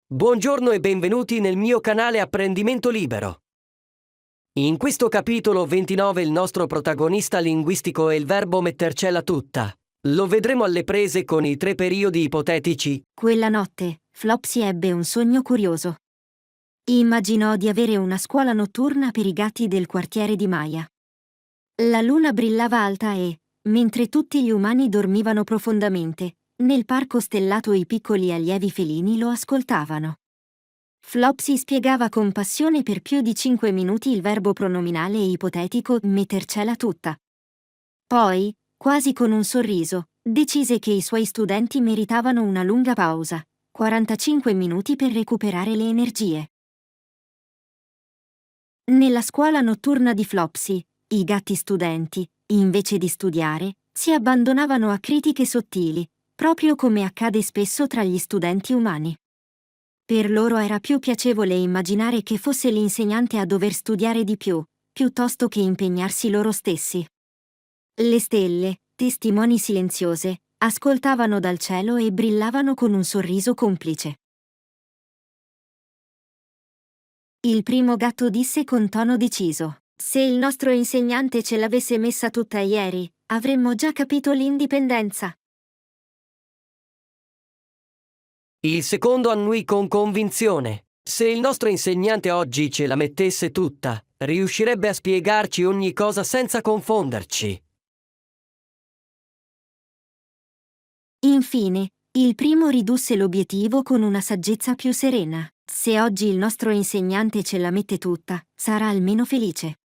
Buongiorno e benvenuti nel mio canale Apprendimento Libero. In questo capitolo 29 il nostro protagonista linguistico è il verbo mettercela tutta. Lo vedremo alle prese con i 3 periodi ipotetici. Quella notte, Flopsy ebbe un sogno curioso. Immaginò di avere una scuola notturna per i gatti del quartiere di Maya. La luna brillava alta e, mentre tutti gli umani dormivano profondamente, nel parco stellato i piccoli allievi felini lo ascoltavano. Flopsy spiegava con passione per più di 5 minuti il verbo pronominale e ipotetico mettercela tutta. Poi, quasi con un sorriso, decise che i suoi studenti meritavano una lunga pausa, 45 minuti per recuperare le energie. Nella scuola notturna di Flopsy, i gatti studenti, invece di studiare, si abbandonavano a critiche sottili, proprio come accade spesso tra gli studenti umani. Per loro era più piacevole immaginare che fosse l'insegnante a dover studiare di più, piuttosto che impegnarsi loro stessi. Le stelle, testimoni silenziose, ascoltavano dal cielo e brillavano con un sorriso complice. Il primo gatto disse con tono deciso: "Se il nostro insegnante ce l'avesse messa tutta ieri, avremmo già capito l'indipendenza." Il secondo annui con convinzione. Se il nostro insegnante oggi ce la mettesse tutta, riuscirebbe a spiegarci ogni cosa senza confonderci. Infine, il primo ridusse l'obiettivo con una saggezza più serena: "Se oggi il nostro insegnante ce la mette tutta, sarà almeno felice."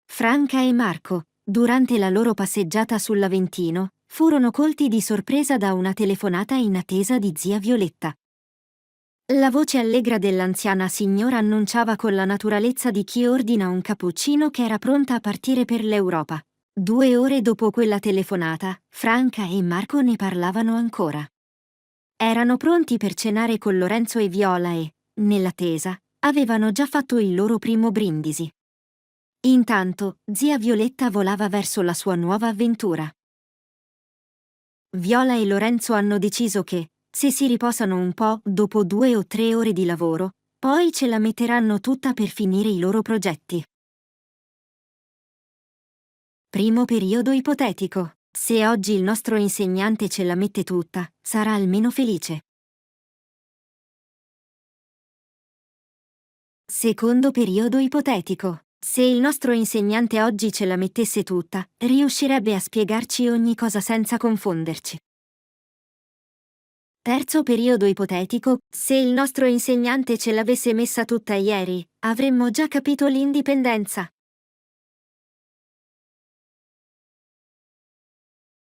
Franca e Marco, durante la loro passeggiata sull'Aventino, furono colti di sorpresa da una telefonata in attesa di zia Violetta. La voce allegra dell'anziana signora annunciava con la naturalezza di chi ordina un cappuccino che era pronta a partire per l'Europa. 2 ore dopo quella telefonata, Franca e Marco ne parlavano ancora. Erano pronti per cenare con Lorenzo e Viola e, nell'attesa, avevano già fatto il loro primo brindisi. Intanto, zia Violetta volava verso la sua nuova avventura. Viola e Lorenzo hanno deciso che, se si riposano un po' dopo 2 o 3 ore di lavoro, poi ce la metteranno tutta per finire i loro progetti. Primo periodo ipotetico. Se oggi il nostro insegnante ce la mette tutta, sarà almeno felice. Secondo periodo ipotetico. Se il nostro insegnante oggi ce la mettesse tutta, riuscirebbe a spiegarci ogni cosa senza confonderci. Terzo periodo ipotetico. Se il nostro insegnante ce l'avesse messa tutta ieri, avremmo già capito l'indipendenza.